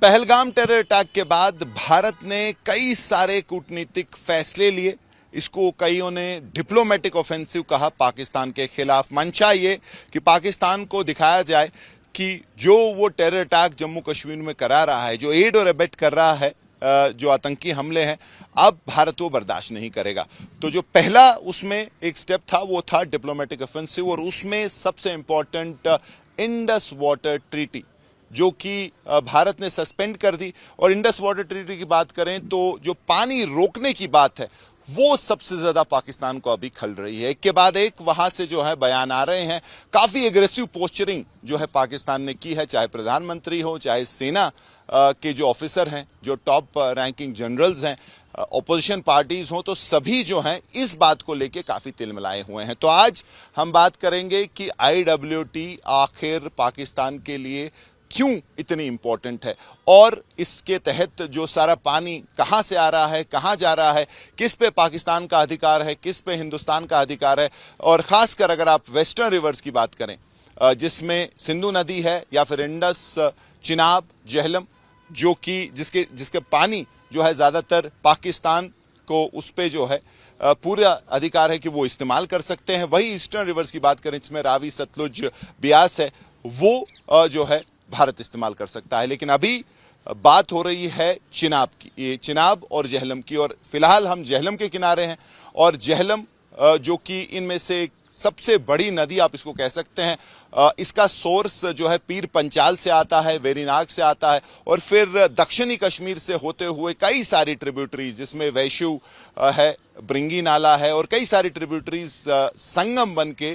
Pahalgam terror attack के बाद भारत ने कई सारे कूटनीतिक फैसले लिए। इसको कईयों ने डिप्लोमेटिक ऑफेंसिव कहा पाकिस्तान के खिलाफ। मंशा ये कि पाकिस्तान को दिखाया जाए कि जो वो टेरर अटैक जम्मू कश्मीर में करा रहा है, जो एड और अबेट कर रहा है, जो आतंकी हमले हैं, अब भारत वो बर्दाश्त नहीं करेगा। तो जो पहला उसमें एक स्टेप था वो था डिप्लोमेटिक ऑफेंसिव, और उसमें सबसे इंपॉर्टेंट इंडस वाटर ट्रीटी जो कि भारत ने सस्पेंड कर दी। और इंडस वाटर ट्रीटी की बात करें तो जो पानी रोकने की बात है वो सबसे ज्यादा पाकिस्तान को अभी खल रही है। एक के बाद एक वहां से जो है बयान आ रहे हैं। काफी एग्रेसिव पोस्चरिंग जो है पाकिस्तान ने की है, चाहे प्रधानमंत्री हो, चाहे सेना के जो ऑफिसर हैं, जो टॉप रैंकिंग जनरल्स हैं, ऑपोजिशन पार्टीज हो, तो सभी जो हैं इस बात को लेके काफी तिलमिलाए हुए हैं। तो आज हम बात करेंगे कि IWT आखिर पाकिस्तान के लिए क्यों इतनी इंपॉर्टेंट है, और इसके तहत जो सारा पानी कहां से आ रहा है, कहां जा रहा है, किस पे पाकिस्तान का अधिकार है, किस पे हिंदुस्तान का अधिकार है। और खासकर अगर आप वेस्टर्न रिवर्स की बात करें, जिसमें सिंधु नदी है या फिर इंडस, चिनाब, जेहलम, जो कि जिसके पानी जो है ज्यादातर पाकिस्तान को उस पे जो है पूरा अधिकार है कि वो इस्तेमाल कर सकते हैं। वही ईस्टर्न रिवर्स की बात करें जिसमें रावी, सतलुज, ब्यास है, वो जो है भारत इस्तेमाल कर सकता है। लेकिन अभी बात हो रही है चिनाब की, ये चिनाब और जेहलम की, और फिलहाल हम जेहलम के किनारे हैं। और जेहलम जो कि इनमें से एक सबसे बड़ी नदी आप इसको कह सकते हैं, इसका सोर्स जो है पीर पंचाल से आता है, वेरीनाग से आता है, और फिर दक्षिणी कश्मीर से होते हुए कई सारी ट्रिब्यूटरीज, जिसमें वैशु है, ब्रिंगी नाला है, और कई सारी ट्रिब्यूटरीज संगम बन के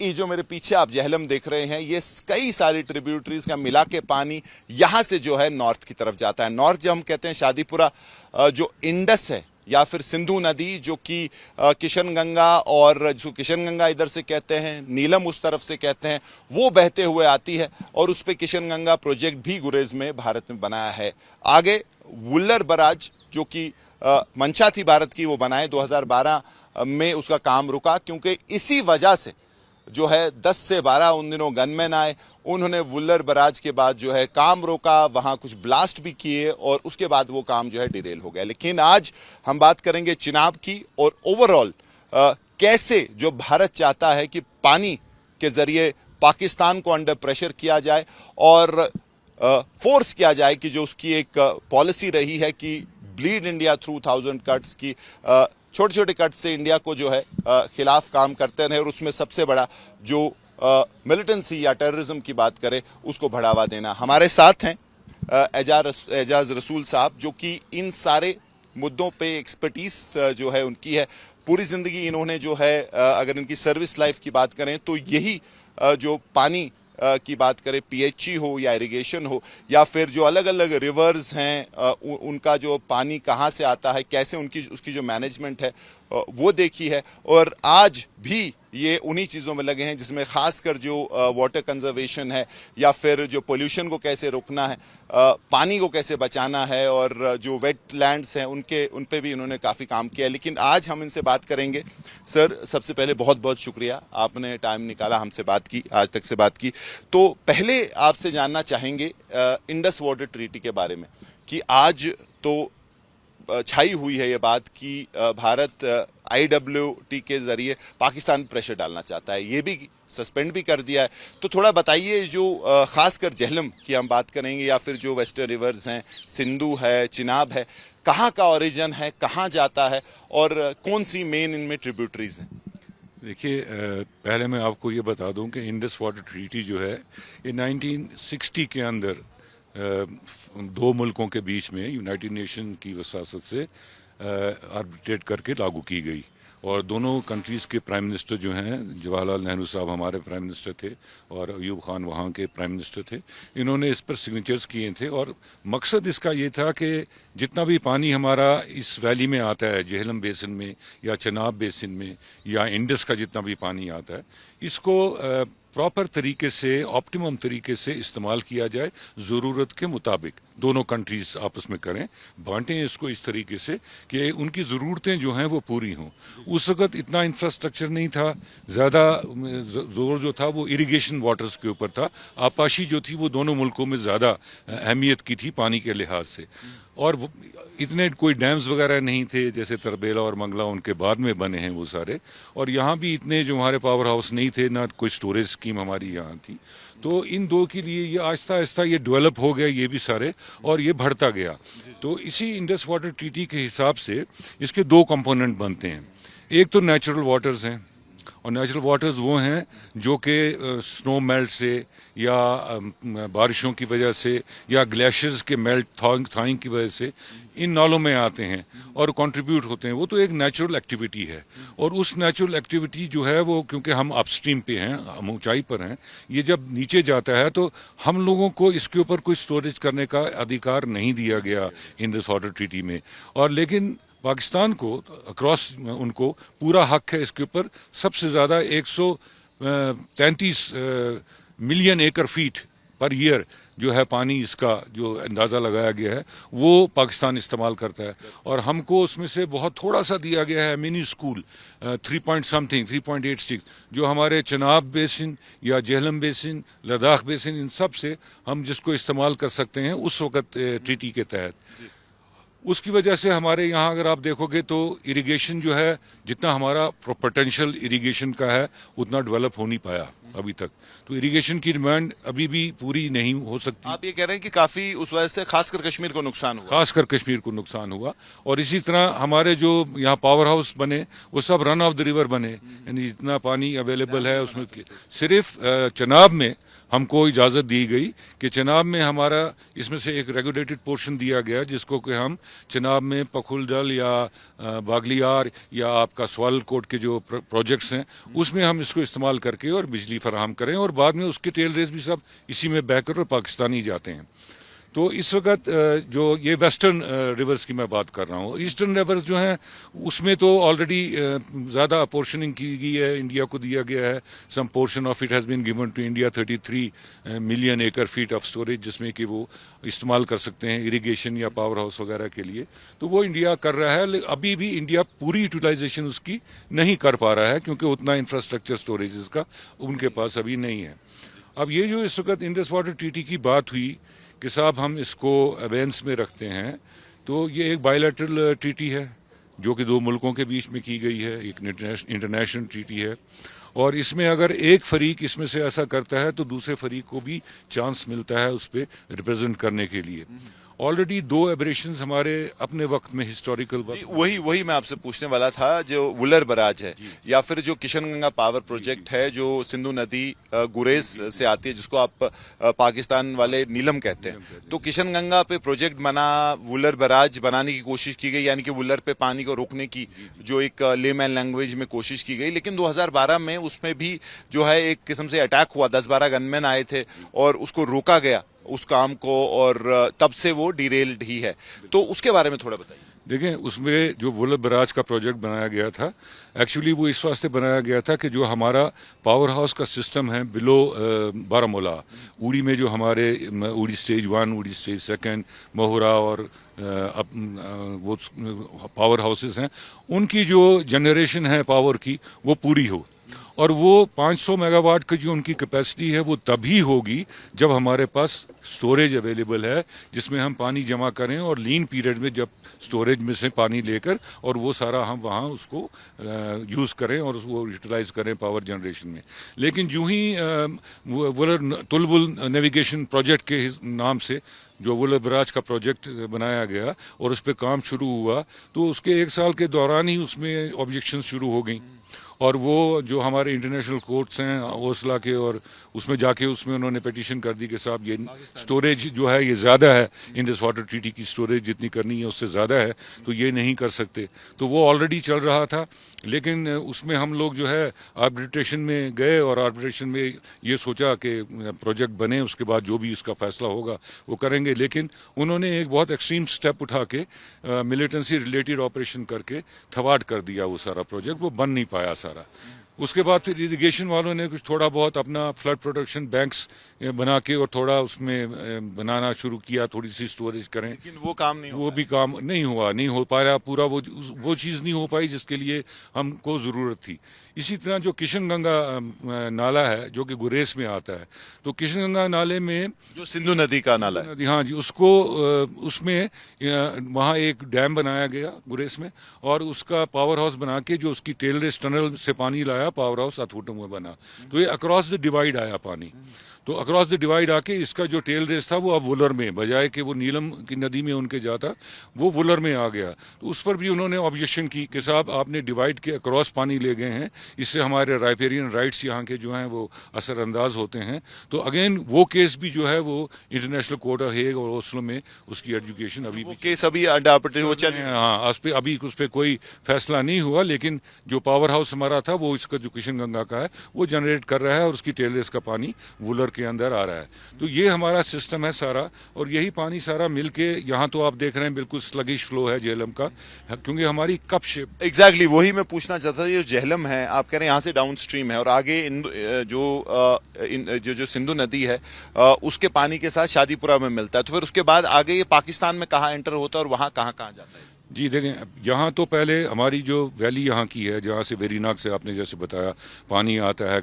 ये जो मेरे पीछे आप जेहलम देख रहे हैं, ये कई सारी ट्रिब्यूटरीज का मिला के पानी यहाँ से जो है नॉर्थ की तरफ जाता है। नॉर्थ जब हम कहते हैं शादीपुरा, जो इंडस है या फिर सिंधु नदी, जो कि किशनगंगा, और जो किशनगंगा इधर से कहते हैं, नीलम उस तरफ से कहते हैं, वो बहते हुए आती है। और उस पे किशनगंगा प्रोजेक्ट भी गुरेज में भारत ने बनाया है। आगे वुल्लर बराज जो कि मंशा थी भारत की, वो बनाए 2012 में, उसका काम रुका क्योंकि इसी वजह से जो है 10 से 12 उन दिनों गनमैन आए, उन्होंने वुल्लर बराज के बाद जो है काम रोका, वहाँ कुछ ब्लास्ट भी किए, और उसके बाद वो काम जो है डिरेल हो गया। लेकिन आज हम बात करेंगे चिनाब की, और ओवरऑल कैसे जो भारत चाहता है कि पानी के जरिए पाकिस्तान को अंडर प्रेशर किया जाए, और फोर्स किया जाए कि जो उसकी एक पॉलिसी रही है कि ब्लीड इंडिया थ्रू 1000 कट्स की, छोटे छोटे कट से इंडिया को जो है खिलाफ काम करते रहे, और उसमें सबसे बड़ा जो मिलिटेंसी या टेररिज्म की बात करें उसको बढ़ावा देना। हमारे साथ हैं एजाज रसूल साहब, जो कि इन सारे मुद्दों पे एक्सपर्टीज जो है उनकी है। पूरी जिंदगी इन्होंने जो है, अगर इनकी सर्विस लाइफ की बात करें तो यही जो पानी की बात करें, PHE हो या इरिगेशन हो, या फिर जो अलग अलग रिवर्स हैं, उनका जो पानी कहाँ से आता है, कैसे उसकी जो मैनेजमेंट है वो देखी है। और आज भी ये उन्हीं चीज़ों में लगे हैं जिसमें खासकर जो वाटर कंजर्वेशन है, या फिर जो पोल्यूशन को कैसे रोकना है, पानी को कैसे बचाना है, और जो वेटलैंड्स हैं उन पे भी इन्होंने काफ़ी काम किया है। लेकिन आज हम इनसे बात करेंगे। सर, सबसे पहले बहुत बहुत शुक्रिया, आपने टाइम निकाला, हमसे बात की, आज तक से बात की। तो पहले आपसे जानना चाहेंगे इंडस वाटर ट्रीटी के बारे में, कि आज तो छाई हुई है ये बात कि भारत IWT के जरिए पाकिस्तान प्रेशर डालना चाहता है, ये भी सस्पेंड भी कर दिया है। तो थोड़ा बताइए, जो खासकर जेहलम की हम बात करेंगे, या फिर जो वेस्टर्न रिवर्स हैं, सिंधु है, चिनाब है, कहाँ का ओरिजिन है, कहाँ जाता है, और कौन सी मेन इनमें ट्रिब्यूटरीज हैं? देखिए, पहले मैं आपको ये बता दूं कि इंडस वाटर ट्रीटी जो है ये 1960 के अंदर दो मुल्कों के बीच में यूनाइटेड नेशन की वसासत से आर्बिट्रेट करके लागू की गई। और दोनों कंट्रीज़ के प्राइम मिनिस्टर जो हैं, जवाहरलाल नेहरू साहब हमारे प्राइम मिनिस्टर थे, और अयूब खान वहाँ के प्राइम मिनिस्टर थे, इन्होंने इस पर सिग्नेचर्स किए थे। और मकसद इसका ये था कि जितना भी पानी हमारा इस वैली में आता है, जेहलम बेसिन में या चिनाब बेसिन में, या इंडस का जितना भी पानी आता है, इसको प्रॉपर तरीके से, ऑप्टिमम तरीके से इस्तेमाल किया जाए, ज़रूरत के मुताबिक दोनों कंट्रीज आपस में करें, बांटें इसको इस तरीके से कि उनकी ज़रूरतें जो हैं वो पूरी हों। उस वक्त इतना इंफ्रास्ट्रक्चर नहीं था, ज़्यादा जोर जो था वो इरिगेशन वाटर्स के ऊपर था। आपाशी जो थी वो दोनों मुल्कों में ज़्यादा अहमियत की थी पानी के लिहाज से, और इतने कोई डैम्स वगैरह नहीं थे जैसे तरबेला और मंगला उनके बाद में बने हैं वो सारे, और यहाँ भी इतने जो हमारे पावर हाउस नहीं थे, ना कोई स्टोरेज स्कीम हमारी यहाँ थी। तो इन दो के लिए ये आहिस्ता आहिस्ता ये डेवलप हो गया ये भी सारे, और ये बढ़ता गया। तो इसी इंडस वाटर ट्रीटी के हिसाब से इसके दो कंपोनेंट बनते हैं। एक तो नेचुरल वाटर्स हैं, और नेचुरल वाटर्स वो हैं जो कि स्नो मेल्ट से या बारिशों की वजह से या ग्लेशियर्स के मेल्ट थाइंग की वजह से इन नालों में आते हैं और कंट्रीब्यूट होते हैं। वो तो एक नेचुरल एक्टिविटी है, और उस नेचुरल एक्टिविटी जो है वो, क्योंकि हम अपस्ट्रीम पे हैं, हम ऊंचाई पर हैं, ये जब नीचे जाता है तो हम लोगों को इसके ऊपर कोई स्टोरेज करने का अधिकार नहीं दिया गया इंडस वाटर ट्रीटी में। और लेकिन पाकिस्तान को अक्रॉस उनको पूरा हक है इसके ऊपर। सबसे ज़्यादा 133 million acre feet per year जो है पानी, इसका जो अंदाज़ा लगाया गया है वो पाकिस्तान इस्तेमाल करता है, और हमको उसमें से बहुत थोड़ा सा दिया गया है मिनी स्कूल 3.86, जो हमारे चनाब बेसिन या जेहलम बेसिन, लद्दाख बेसिन, इन सब से हम जिसको इस्तेमाल कर सकते हैं उस वक्त ट्रीटी के तहत। उसकी वजह से हमारे यहाँ अगर आप देखोगे तो इरिगेशन जो है, जितना हमारा पोटेंशियल इरिगेशन का है उतना डेवलप हो नहीं पाया अभी तक। तो इरिगेशन की डिमांड अभी भी पूरी नहीं हो सकती। आप ये कह रहे हैं कि काफी उस वजह से खासकर कश्मीर को नुकसान हुआ? खासकर कश्मीर को नुकसान हुआ। और इसी तरह हमारे जो यहाँ पावर हाउस बने वो सब रन ऑफ द रिवर बने, यानी जितना पानी अवेलेबल है उसमें सिर्फ चनाब में हमको इजाज़त दी गई कि चनाब में हमारा इसमें से एक रेगुलेटेड पोर्शन दिया गया जिसको कि हम चनाब में पखुलदल या बागलियार या आपका स्वालकोट के जो प्रोजेक्ट्स हैं उसमें हम इसको इस्तेमाल करके और बिजली फराहम करें, और बाद में उसके टेल रेस भी सब इसी में बहकर और पाकिस्तान ही जाते हैं। तो इस वक्त जो ये वेस्टर्न रिवर्स की मैं बात कर रहा हूँ, ईस्टर्न रिवर्स जो हैं उसमें तो ऑलरेडी ज़्यादा पोर्शनिंग की गई है, इंडिया को दिया गया है। Some portion of it has been given to India, 33 million acre feet of storage, जिसमें कि वो इस्तेमाल कर सकते हैं इरिगेशन या पावर हाउस वगैरह के लिए। तो वो इंडिया कर रहा है, अभी भी इंडिया पूरी यूटिलाइजेशन उसकी नहीं कर पा रहा है क्योंकि उतना इंफ्रास्ट्रक्चर स्टोरेज का उनके पास अभी नहीं है। अब ये जो इस वक्त इंडस वाटर ट्रीटी की बात हुई कि साहब हम इसको अबेंस में रखते हैं, तो ये एक बायलैटरल ट्रीटी है जो कि दो मुल्कों के बीच में की गई है, एक इंटरनेशनल ट्रीटी है, और इसमें अगर एक फरीक इसमें से ऐसा करता है तो दूसरे फरीक को भी चांस मिलता है उस पर रिप्रेजेंट करने के लिए। ऑलरेडी दो एब्रेशंस हमारे अपने वक्त में हिस्टोरिकल वही मैं आपसे पूछने वाला था, जो वुलर बराज है या फिर जो किशनगंगा पावर प्रोजेक्ट है जो सिंधु नदी गुरेज से आती है, जिसको आप पाकिस्तान वाले नीलम कहते हैं, तो किशनगंगा पे प्रोजेक्ट बना, वुलर बराज बनाने की कोशिश की गई, यानी कि वुलर पे पानी को रोकने की जो एक लेमैन लैंग्वेज में कोशिश की गई। लेकिन 2012 में उसमें भी जो है एक किस्म से अटैक हुआ, 10-12 गनमैन आए थे और उसको रोका गया उस काम को, और तब से वो डिरेल्ड ही है। तो उसके बारे में थोड़ा बताइए। देखें, उसमें जो वुलर बराज का प्रोजेक्ट बनाया गया था, एक्चुअली वो इस वास्ते बनाया गया था कि जो हमारा पावर हाउस का सिस्टम है बिलो बारामूला, उड़ी में जो हमारे उड़ी स्टेज 1, उड़ी स्टेज 2, महुरा और वो पावर हाउसेस हैं, उनकी जो जनरेशन है पावर की वो पूरी हो, और वो 500 मेगावाट की जो उनकी कैपेसिटी है वो तभी होगी जब हमारे पास स्टोरेज अवेलेबल है जिसमें हम पानी जमा करें, और लीन पीरियड में जब स्टोरेज में से पानी लेकर और वो सारा हम वहाँ उसको यूज़ करें और वो यूटिलाइज करें पावर जनरेशन में। लेकिन जो ही वुलर तुलबुल नेविगेशन प्रोजेक्ट के नाम से जो वुलर बराज का प्रोजेक्ट बनाया गया और उस पर काम शुरू हुआ, तो उसके 1 साल के दौरान ही उसमें ऑब्जेक्शन शुरू हो गई, और वो जो हमारे इंटरनेशनल कोर्ट्स हैं ओसला के, और उसमें जाके उसमें उन्होंने पिटीशन कर दी कि साहब ये स्टोरेज जो है ये ज़्यादा है, इंडस वाटर ट्रीटी की स्टोरेज जितनी करनी है उससे ज़्यादा है, तो ये नहीं कर सकते। तो वो ऑलरेडी चल रहा था, लेकिन उसमें हम लोग जो है आर्बिट्रेशन में गए, और आर्बिट्रेशन में ये सोचा कि प्रोजेक्ट बने, उसके बाद जो भी इसका फैसला होगा वो करेंगे। लेकिन उन्होंने एक बहुत एक्सट्रीम स्टेप उठा के मिलिटेंसी रिलेटेड ऑपरेशन करके थवाट कर दिया वो सारा प्रोजेक्ट, वो बन नहीं पाया सारा। उसके बाद फिर इरिगेशन वालों ने कुछ थोड़ा बहुत अपना फ्लड प्रोटेक्शन बैंक्स बना के और थोड़ा उसमें बनाना शुरू किया, थोड़ी सी स्टोरेज करें, लेकिन वो काम नहीं वो भी काम नहीं हुआ, नहीं हो पाया पूरा, वो चीज़ नहीं हो पाई जिसके लिए हमको ज़रूरत थी। इसी तरह जो किशनगंगा नाला है जो कि गुरेज में आता है, तो किशनगंगा नाले में जो सिंधु नदी का नाला है। हाँ जी, उसको उसमें वहाँ एक डैम बनाया गया गुरेज में, और उसका पावर हाउस बना के जो उसकी टेलरेस टनल से पानी लाया, पावर हाउस अथूटम में बना, तो ये अक्रॉस द डिवाइड आया पानी। तो अक्रॉस द डिवाइड आके इसका जो टेल रेस था वो अब वुलर में, बजाय कि वो नीलम की नदी में उनके जाता, वो वुलर में आ गया। तो उस पर भी उन्होंने ऑब्जेक्शन की कि साहब आपने डिवाइड के अक्रॉस पानी ले गए हैं, इससे हमारे राइपेरियन राइट्स यहाँ के जो हैं वो असरअंदाज होते हैं। तो अगेन वो केस भी जो है वो इंटरनेशनल कोर्ट ऑफ हेग और ओस्लो में उसकी एजुकेशन अभी वो भी केस अभी अंडर वो चल हाँ, अभी उस पर कोई फैसला नहीं हुआ, लेकिन जो पावर हाउस हमारा था वो इसका जो किशनगंगा का है वो जनरेट कर रहा है और उसकी टेल रेस का पानी वुलर के अंदर आ रहा है। तो ये हमारा सिस्टम है सारा, और यही पानी सारा मिलके यहाँ तो आप देख रहे हैं बिल्कुल स्लगिश फ्लो है झेलम का, क्योंकि हमारी कप शेप। एग्जैक्टली वही मैं पूछना चाहता था, ये जो झेलम है आप कह रहे हैं यहाँ से डाउन स्ट्रीम है और आगे जो सिंधु नदी है उसके पानी के साथ शादीपुरा में मिलता है, तो फिर उसके बाद आगे ये पाकिस्तान में कहाँ एंटर होता है और वहाँ कहाँ कहाँ जाता है? जी देखें, यहाँ तो पहले हमारी जो वैली यहाँ की है, जहाँ से वेरीनाग से आपने जैसे बताया पानी आता है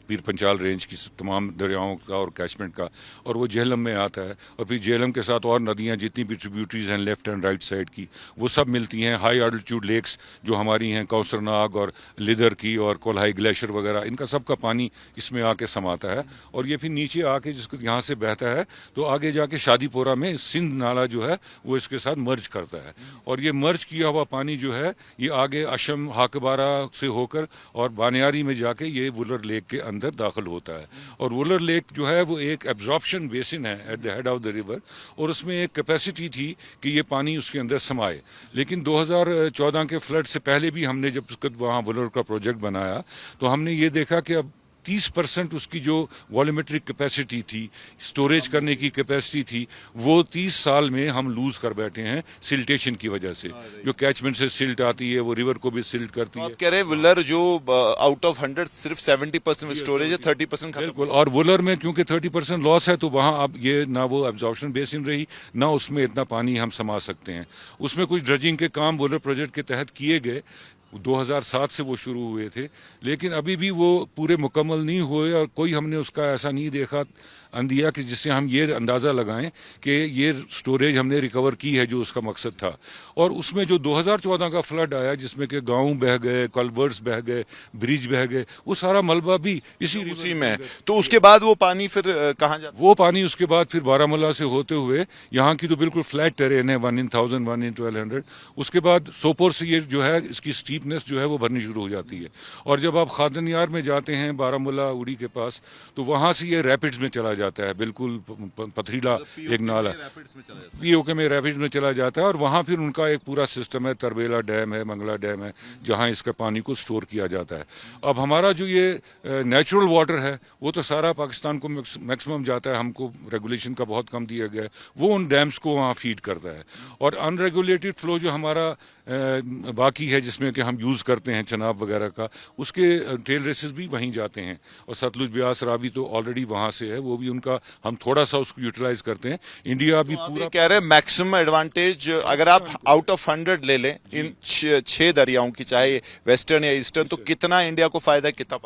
पीर पंचाल रेंज की तमाम दरियाओं का और कैचमेंट का, और वो झेलम में आता है, और फिर झेलम के साथ और नदियाँ जितनी भी ट्रिब्यूटरीज हैं लेफ्ट एंड राइट साइड की वो सब मिलती हैं। हाई आल्टीट्यूड लेक्स जो हमारी हैं, कौसरनाग और लिदर की और कोल्हाई ग्लेशियर वगैरह, इनका सबका पानी इसमें आके समाता है, और ये फिर नीचे आके जिसको यहाँ से बहता है तो आगे जाके शादीपुरा में सिंध नाला जो है वो इसके साथ मर्ज करता है, और ये मर्ज किया हुआ पानी जो है ये आगे अशम हाकबारा से होकर और बानियारी में जाके ये वुलर लेक के अंदर दाखिल होता है। और वुलर लेक जो है वो एक एब्जॉर्प्शन बेसिन है at the head of the river, और उसमें एक कैपेसिटी थी कि ये पानी उसके अंदर समाए। लेकिन 2014 के फ्लड से पहले भी हमने जब वहाँ वुलर का प्रोजेक्ट बनाया तो हमने ये देखा कि अब 30% उसकी जो वॉल्यूमेट्रिक कैपेसिटी थी, स्टोरेज करने की कैपेसिटी थी, वो 30 साल में हम लूज कर बैठे हैं सिल्टेशन की वजह से। जो कैचमेंट से सिल्ट आती है वो रिवर को भी सिल्ट करती है। आप कह रहे हैं वुलर जो आउट ऑफ 100 सिर्फ 70% स्टोरेज है, 30% खत्म। बिल्कुल, और वुलर में क्योंकि 30% लॉस है तो वहाँ अब ये ना वो एब्जॉर्प्शन बेसिन रही, ना उसमें इतना पानी हम समा सकते हैं। उसमें कुछ ड्रजिंग के काम वुलर प्रोजेक्ट के तहत किए गए, 2007 से वो शुरू हुए थे, लेकिन अभी भी वो पूरे मुकम्मल नहीं हुए, और कोई हमने उसका ऐसा नहीं देखा अंदिया कि जिससे हम ये अंदाज़ा लगाएं कि ये स्टोरेज हमने रिकवर की है जो उसका मकसद था। और उसमें जो 2014 का फ्लड आया जिसमें कि गांव बह गए, कल्वर्ट्स बह गए, ब्रिज बह गए, वो सारा मलबा भी उसी में है। तो उसके बाद वो पानी फिर कहाँ जाता है? वो पानी उसके बाद फिर बारामूला से होते हुए, यहाँ की तो बिल्कुल फ्लैट टेरेन है, 1 in 1000, 1 in 1200, उसके बाद सोपोर से ये जो है इसकी स्टीपनेस जो है वो भरनी शुरू हो जाती है। और जब आप खादन यार में जाते हैं बारामूला उड़ी के पास, तो वहाँ से ये रैपिड्स में चला जाता है, बिल्कुल पथरीला एक नाला पीओके में रैपिड्स में चला जाता है, और वहाँ फिर उनका एक पूरा सिस्टम है, तरबेला डैम है, मंगला डैम है, जहाँ इसका पानी को स्टोर किया जाता है। अब हमारा जो ये नेचुरल वाटर है वो तो सारा पाकिस्तान को मैक्सिमम जाता है, हमको रेगुलेशन का बहुत कम दिया गया है, वो उन डैम्स को वहाँ फीड करता है। और अनरेगुलेटेड फ्लो जो हमारा बाकी है जिसमें कि हम यूज़ करते हैं चनाब वगैरह का, उसके टेल रेसेस भी वहीं जाते हैं, और सतलुज ब्यास रावी तो ऑलरेडी वहाँ से है, वो भी उनका हम थोड़ा सा उसको यूटिलाइज करते हैं। इंडिया भी पूरा कह रहे हैं मैक्सिमम एडवांटेज अगर आप आउट ऑफ 100 ले लें इन 6 दरियाओं की, चाहे वेस्टर्न या ईस्टर्न, तो कितना इंडिया को फायदा, कितना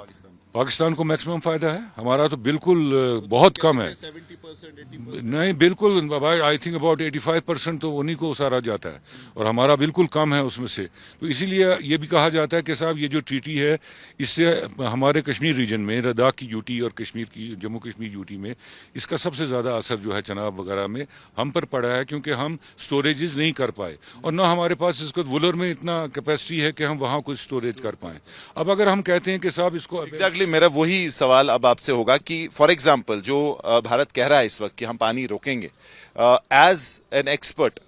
पाकिस्तान को मैक्सिमम फायदा है? हमारा तो बिल्कुल बहुत कम है। 70% नहीं, बिल्कुल आई थिंक अबाउट 85% तो उन्हीं को सारा जाता है, और हमारा बिल्कुल कम है उसमें से। तो इसीलिए ये भी कहा जाता है कि साहब ये जो ट्रीटी है इससे हमारे कश्मीर रीजन में, लद्दाख की यूटी और कश्मीर की जम्मू कश्मीर यूटी में इसका सबसे ज़्यादा असर जो है चनाब वगैरह में हम पर पड़ा है, क्योंकि हम स्टोरेजेस नहीं कर पाए, और ना हमारे पास इसको वुलर में इतना कैपेसिटी है कि हम वहाँ कुछ स्टोरेज कर पाएँ। अब अगर हम कहते हैं कि साहब इसको मेरा वही सवाल अब आपसे होगा कि फॉर एग्जांपल जो भारत कह रहा है इस वक्त कि हम पानी रोकेंगे, एज एन एक्सपर्ट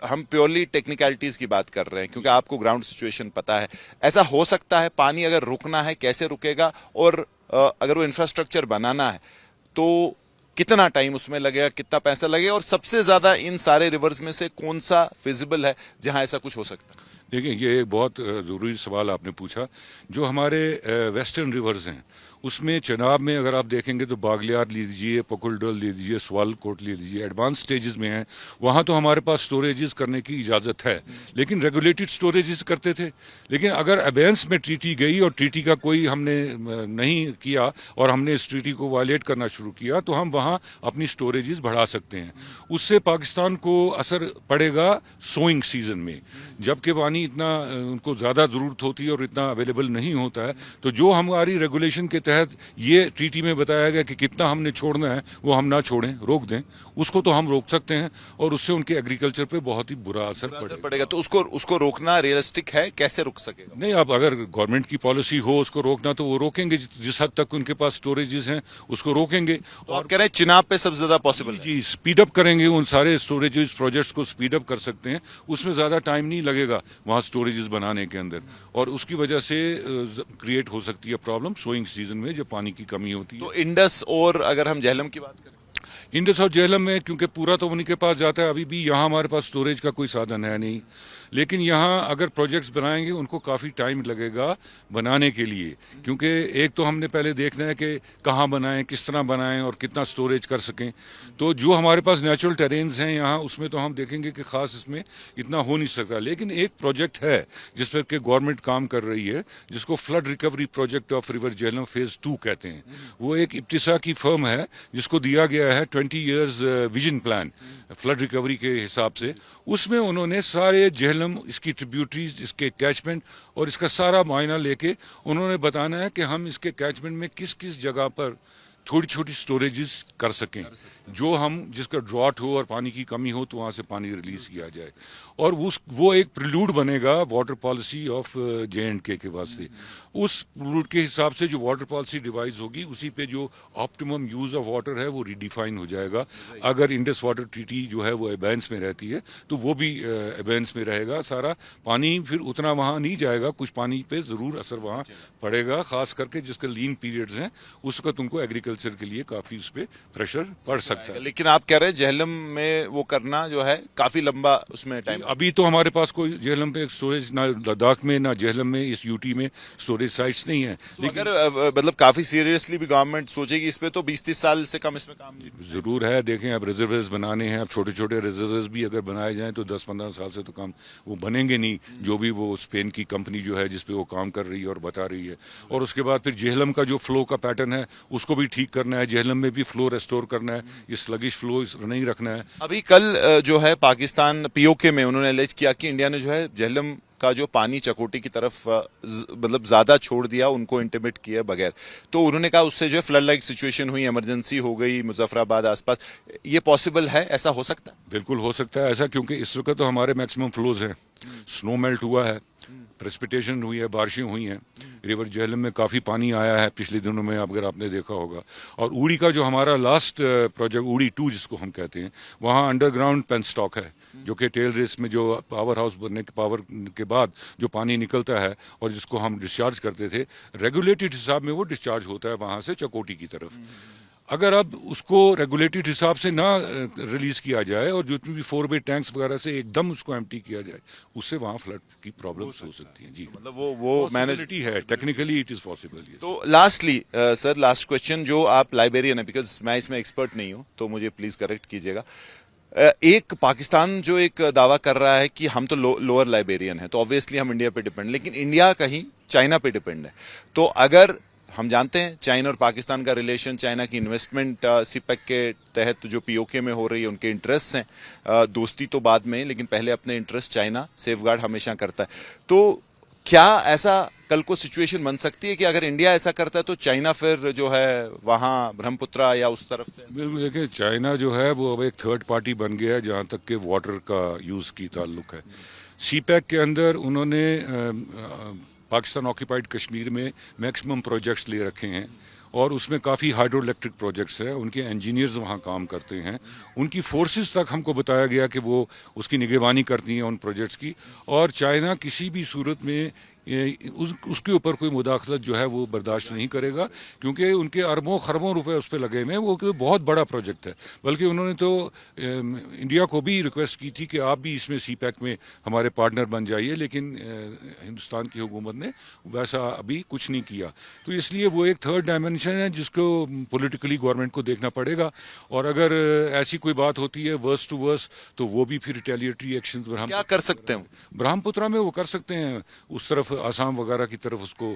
हम प्योरली टेक्निकलिटीज की बात कर रहे हैं क्योंकि आपको ग्राउंड सिचुएशन पता है, ऐसा हो सकता है पानी अगर रुकना है कैसे रुकेगा, और अगर वो इंफ्रास्ट्रक्चर बनाना है तो कितना टाइम उसमें लगेगा, कितना पैसा लगेगा, और सबसे ज्यादा इन सारे रिवर्स में से कौन सा फिजिबल है जहां ऐसा कुछ हो सकता है? देखिए, ये एक बहुत ज़रूरी सवाल आपने पूछा। जो हमारे वेस्टर्न रिवर्स हैं, उसमें चनाब में अगर आप देखेंगे तो बागलियार ले लीजिए, पकुलडल ले लीजिए, स्वालकोट ले लीजिए, एडवांस स्टेजेस में हैं। वहाँ तो हमारे पास स्टोरेजेस करने की इजाज़त है, लेकिन रेगुलेटेड स्टोरेजेस करते थे। लेकिन अगर अबेंस में ट्रीटी गई और ट्रीटी का कोई हमने नहीं किया और हमने इस ट्रीटी को वायलेट करना शुरू किया, तो हम वहाँ अपनी स्टोरेजेस बढ़ा सकते हैं। उससे पाकिस्तान को असर पड़ेगा सोइंग सीजन में, जबकि पानी इतना उनको ज़्यादा ज़रूरत होती है और इतना अवेलेबल नहीं होता है। तो जो हमारी रेगुलेशन के तहत ये ट्रीटी में बताया गया कि कितना हमने छोड़ना है, वो हम ना छोड़ें, रोक दें, उसको तो हम रोक सकते हैं और उससे उनके एग्रीकल्चर पे बहुत ही बुरा असर पड़ेगा। तो उसको रोकना रियलिस्टिक है, कैसे रुक सकेगा? नहीं, अब अगर गवर्नमेंट की पॉलिसी हो उसको रोकना, तो वो रोकेंगे। जिस हद तक उनके पास स्टोरेजेस हैं उसको रोकेंगे। तो आप कह रहे हैं चिनाब पे सबसे ज्यादा पॉसिबल है? जी, स्पीड अप करेंगे, उन सारे स्टोरेजेस प्रोजेक्ट्स को स्पीड अप कर सकते हैं। उसमें ज़्यादा टाइम नहीं लगेगा वहाँ स्टोरेजेस बनाने के अंदर, और उसकी वजह से क्रिएट हो सकती है प्रॉब्लम सोइंग सीजन में जब पानी की कमी होती है। तो इंडस और अगर हम झेलम की बात करें, इंडस और झेलम में क्योंकि पूरा तो उन्हीं के पास जाता है, अभी भी यहाँ हमारे पास स्टोरेज का कोई साधन है नहीं। लेकिन यहाँ अगर प्रोजेक्ट्स बनाएंगे उनको काफ़ी टाइम लगेगा बनाने के लिए, क्योंकि एक तो हमने पहले देखना है कि कहाँ बनाएं, किस तरह बनाएं और कितना स्टोरेज कर सकें। तो जो हमारे पास नेचुरल टेरेन्स हैं यहाँ, उसमें तो हम देखेंगे कि ख़ास इसमें इतना हो नहीं सकता। लेकिन एक प्रोजेक्ट है जिस पर कि गवर्नमेंट काम कर रही है, जिसको flood recovery project of river Jhelum phase 2 कहते हैं। वो एक इब्तिसा की फर्म है जिसको दिया गया है 20 years vision plan flood recovery के हिसाब से। उसमें उन्होंने सारे झेलम, इसकी ट्रिब्यूटरीज, इसके कैचमेंट और इसका सारा मुआयना लेके उन्होंने बताना है कि हम इसके कैचमेंट में किस किस जगह पर थोड़ी छोटी स्टोरेजेस कर सकें, जो हम जिसका ड्रॉट हो और पानी की कमी हो तो वहाँ से पानी रिलीज किया जाए। और वो एक प्रिल्यूड बनेगा वाटर पॉलिसी ऑफ J&K के वास्ते। उस प्रिल्यूड के हिसाब से जो वाटर पॉलिसी डिवाइस होगी, उसी पे जो ऑप्टिमम यूज ऑफ वाटर है वो रिडिफाइन हो जाएगा। अगर इंडस वाटर ट्रीटी जो है वो एबेंस में रहती है तो वो भी एबेंस में रहेगा। सारा पानी फिर उतना वहाँ नहीं जाएगा, कुछ पानी पे ज़रूर असर वहाँ पड़ेगा, खास करके जिसके लीन पीरियड्स हैं उसका तुमको एग्रीकल्चर के लिए काफ़ी उस पर प्रेशर पड़ सकता है। लेकिन आप कह रहे हैं झेलम में वो करना जो है काफी लंबा उसमें टाइम। अभी तो हमारे पास कोई झेलम पे स्टोरेज, ना लद्दाख में ना झेलम में, इस यूटी में स्टोरेज साइट्स नहीं है। तो अगर मतलब काफी सीरियसली भी गवर्नमेंट सोचेगी इस पे तो 20-30 साल से कम इसमें काम नहीं। जरूर है। देखें, अब रिजर्वर्स बनाने हैं, अब छोटे छोटे रिजर्वर्स भी अगर बनाए जाएं तो 10-15 साल से तो काम वो बनेंगे नहीं, जो भी वो स्पेन की कंपनी जो है जिसपे वो काम कर रही है और बता रही है। और उसके बाद फिर झेलम का जो फ्लो का पैटर्न है उसको भी ठीक करना है, झेलम में भी फ्लो रेस्टोर करना है, ये स्लगिश फ्लो नहीं रखना है। अभी कल जो है पाकिस्तान पीओके में उन्होंने एलेज किया कि इंडिया ने जो है झेलम का जो पानी चकोटी की तरफ मतलब ज्यादा छोड़ दिया, उनको इंटिमेट किया बगैर। तो उन्होंने कहा उससे जो है फ्लड लाइक सिचुएशन हुई, इमरजेंसी हो गई मुजफ्फराबाद आसपास। ये पॉसिबल है, ऐसा हो सकता है? बिल्कुल हो सकता है ऐसा, क्योंकि इस वक्त तो हमारे मैक्सिमम फ्लोज हैं, स्नो मेल्ट हुआ है, प्रेसिपिटेशन हुई है, बारिशें हुई हैं, रिवर झेलम में काफ़ी पानी आया है पिछले दिनों में, अगर आपने देखा होगा। और उड़ी का जो हमारा लास्ट प्रोजेक्ट उड़ी 2 जिसको हम कहते हैं, वहाँ अंडरग्राउंड पेन स्टॉक है, जो कि टेल रेस में जो पावर हाउस बनने के पावर के बाद जो पानी निकलता है और जिसको हम डिस्चार्ज करते थे, रेगुलेटेड हिसाब में वो डिस्चार्ज होता है वहाँ से चकोटी की तरफ। अगर अब उसको रेगुलेटेड हिसाब से ना रिलीज किया जाए और जितनी भी 4 बे टैंक्स वगैरह से एकदम उसको एम्प्टी किया जाए, उससे वहाँ फ्लड की प्रॉब्लम्स हो सकती हैं। जी, मतलब वो मैनेजिबिलिटी है, टेक्निकली इट इज पॉसिबल। तो लास्टली सर, लास्ट क्वेश्चन, जो आप लाइब्रेरियन है, बिकॉज मैं इसमें एक्सपर्ट नहीं हूं तो मुझे प्लीज करेक्ट कीजिएगा। एक पाकिस्तान जो एक दावा कर रहा है कि हम तो लोअर लाइब्रेरियन है, तो ऑब्वियसली हम इंडिया पे डिपेंड, लेकिन इंडिया कहीं चाइना पे डिपेंड है। तो अगर हम जानते हैं चाइना और पाकिस्तान का रिलेशन, चाइना की इन्वेस्टमेंट सीपेक के तहत जो पीओके में हो रही है, उनके इंटरेस्ट हैं, दोस्ती तो बाद में, लेकिन पहले अपने इंटरेस्ट चाइना सेफगार्ड हमेशा करता है। तो क्या ऐसा कल को सिचुएशन बन सकती है कि अगर इंडिया ऐसा करता है तो चाइना फिर जो है वहां ब्रह्मपुत्रा या उस तरफ से? बिल्कुल, देखिए, चाइना जो है वो अब एक थर्ड पार्टी बन गया है जहाँ तक के वाटर का यूज़ की ताल्लुक है। सीपैक के अंदर उन्होंने पाकिस्तान ऑक्यूपाइड कश्मीर में मैक्सिमम प्रोजेक्ट्स ले रखे हैं और उसमें काफ़ी हाइड्रो इलेक्ट्रिक प्रोजेक्ट्स हैं, उनके इंजीनियर्स वहाँ काम करते हैं, उनकी फोर्सेस तक हमको बताया गया कि वो उसकी निगरानी करती हैं उन प्रोजेक्ट्स की। और चाइना किसी भी सूरत में उसके ऊपर कोई मुदाखलत जो है वो बर्दाश्त नहीं करेगा, क्योंकि उनके अरबों खरबों रुपए उस पर लगे हुए हैं। वो कोई बहुत बड़ा प्रोजेक्ट है। बल्कि उन्होंने तो इंडिया को भी रिक्वेस्ट की थी कि आप भी इसमें CPEC में हमारे पार्टनर बन जाइए, लेकिन हिंदुस्तान की हुकूमत ने वैसा अभी कुछ नहीं किया। तो इसलिए वो एक थर्ड डायमेंशन है जिसको पॉलिटिकली गवर्नमेंट को देखना पड़ेगा। और अगर ऐसी कोई बात होती है वर्स टू वर्स, तो वो भी फिर रिटेलिएटरी एक्शन क्या कर सकते हैं? ब्रह्मपुत्रा में वो कर सकते हैं, उस तरफ आसाम वगैरह की तरफ उसको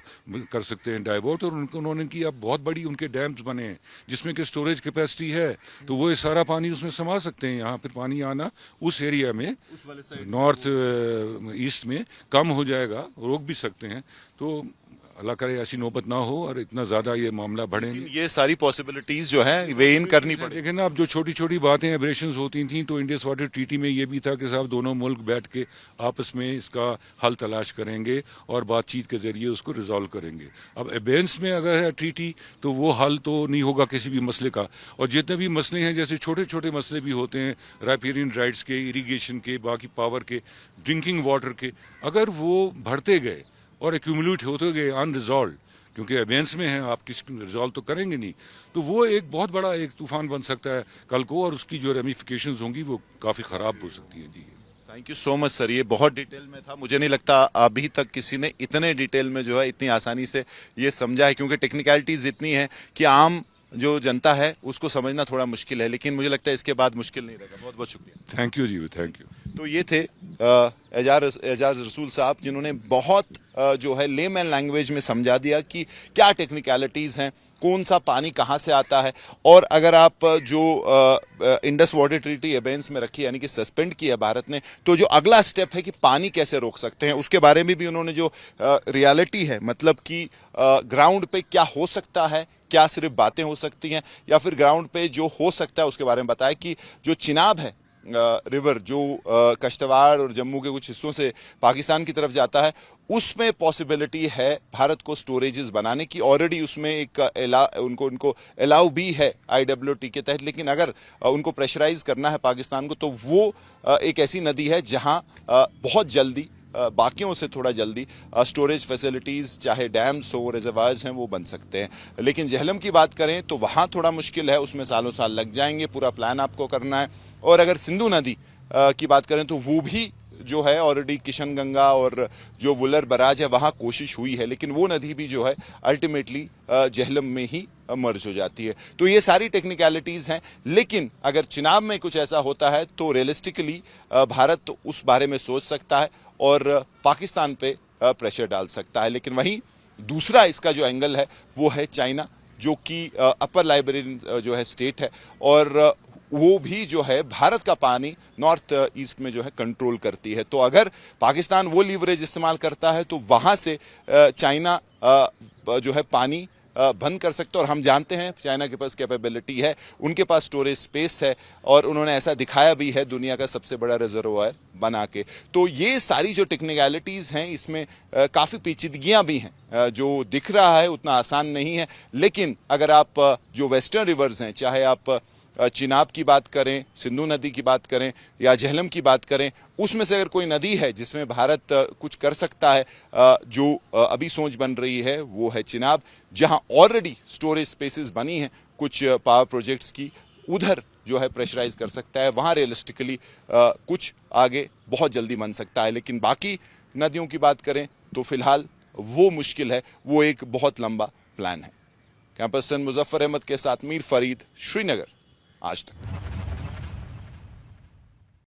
कर सकते हैं डाइवर्ट। और उन्होंने की अब बहुत बड़ी उनके डैम्स बने हैं जिसमें कि स्टोरेज कैपेसिटी है, तो वो सारा पानी उसमें समा सकते हैं। यहाँ फिर पानी आना उस एरिया में नॉर्थ ईस्ट में कम हो जाएगा, रोक भी सकते हैं। तो अल्लाह करे ऐसी नौबत ना हो और इतना ज्यादा ये मामला बढ़े नहीं। ये सारी पॉसिबिलिटीज जो है वे इन करनी पड़ेगी। देखें ना, अब जो छोटी छोटी बातें एब्रेशंस होती थी, तो इंडस वाटर ट्रीटी में ये भी था कि साहब दोनों मुल्क बैठ के आपस में इसका हल तलाश करेंगे और बातचीत के जरिए उसको रिजॉल्व करेंगे। अब एबेंस में अगर है ट्रीटी, तो वो हल तो नहीं होगा किसी भी मसले का। और जितने भी मसले हैं, जैसे छोटे छोटे मसले भी होते हैं, राइपेरियन राइट्स के, इरीगेशन के, बाकी पावर के, ड्रिंकिंग वाटर के, अगर वो बढ़ते गए और एक्यूमुलेट होते गए अनरिजॉल्व, क्योंकि अबेंस में है, आप किसी रिजॉल्व तो करेंगे नहीं, तो वो एक बहुत बड़ा एक तूफान बन सकता है कल को, और उसकी जो रेमिफिकेशंस होंगी वो काफ़ी ख़राब हो सकती है। जी, thank you so much sir, ये बहुत डिटेल में था। मुझे नहीं लगता अभी तक किसी ने इतने डिटेल में जो है इतनी आसानी से ये समझा है, क्योंकि टेक्निकलिटीज इतनी है कि आम जो जनता है उसको समझना थोड़ा मुश्किल है, लेकिन मुझे लगता है इसके बाद मुश्किल नहीं रहेगा। बहुत बहुत शुक्रिया। थैंक यू जी, थैंक यू। तो ये थे एजाज रसूल साहब, जिन्होंने बहुत जो है लेमैन लैंग्वेज में समझा दिया कि क्या टेक्निकलिटीज़ हैं, कौन सा पानी कहाँ से आता है। और अगर आप जो इंडस वाटर ट्रीटी एबेंस में रखी, यानी कि सस्पेंड किया है भारत ने, तो जो अगला स्टेप है कि पानी कैसे रोक सकते हैं, उसके बारे में भी उन्होंने जो रियलिटी है, मतलब कि ग्राउंड पे क्या हो सकता है, क्या सिर्फ बातें हो सकती हैं, या फिर ग्राउंड पे जो हो सकता है उसके बारे में बताया कि जो चिनाब है रिवर, जो कश्तवाड़ और जम्मू के कुछ हिस्सों से पाकिस्तान की तरफ जाता है, उसमें पॉसिबिलिटी है भारत को स्टोरेजेस बनाने की। ऑलरेडी उसमें एक उनको अलाउ भी है IWT के तहत, लेकिन अगर उनको प्रेशराइज करना है पाकिस्तान को, तो वो एक ऐसी नदी है जहां बहुत जल्दी, बाकियों से थोड़ा जल्दी स्टोरेज फैसिलिटीज़, चाहे डैम्स हो, रिजर्वायर्स हैं, वो बन सकते हैं। लेकिन झेलम की बात करें तो वहाँ थोड़ा मुश्किल है, उसमें सालों साल लग जाएंगे, पूरा प्लान आपको करना है। और अगर सिंधु नदी की बात करें तो वो भी जो है ऑलरेडी किशन गंगा और जो वुलर बराज है वहाँ कोशिश हुई है, लेकिन वो नदी भी जो है अल्टीमेटली झेलम में ही मर्ज हो जाती है। तो ये सारी टेक्निकलिटीज़ हैं, लेकिन अगर चिनाब में कुछ ऐसा होता है तो रियलिस्टिकली भारत तो उस बारे में सोच सकता है और पाकिस्तान पे प्रेशर डाल सकता है। लेकिन वहीं दूसरा इसका जो एंगल है वो है चाइना, जो कि अपर लाइब्रेरियन जो है स्टेट है, और वो भी जो है भारत का पानी नॉर्थ ईस्ट में जो है कंट्रोल करती है। तो अगर पाकिस्तान वो लीवरेज इस्तेमाल करता है तो वहाँ से चाइना जो है पानी बंद कर सकते हैं। और हम जानते हैं चाइना के पास कैपेबिलिटी है, उनके पास स्टोरेज स्पेस है, और उन्होंने ऐसा दिखाया भी है दुनिया का सबसे बड़ा रिजर्वायर बना के। तो ये सारी जो टेक्निकलिटीज़ हैं, इसमें काफ़ी पेचीदगियाँ भी हैं। जो दिख रहा है उतना आसान नहीं है, लेकिन अगर आप जो वेस्टर्न रिवर्स हैं, चाहे आप चिनाब की बात करें, सिंधु नदी की बात करें, या झेलम की बात करें, उसमें से अगर कोई नदी है जिसमें भारत कुछ कर सकता है, जो अभी सोच बन रही है वो है चिनाब, जहां ऑलरेडी स्टोरेज स्पेसेस बनी हैं कुछ पावर प्रोजेक्ट्स की, उधर जो है प्रेशराइज कर सकता है, वहां रियलिस्टिकली कुछ आगे बहुत जल्दी बन सकता है। लेकिन बाकी नदियों की बात करें तो फिलहाल वो मुश्किल है, वो एक बहुत लंबा प्लान है। कैंपस से मुजफ्फर अहमद के साथ मीर फरीद, श्रीनगर, आज तक।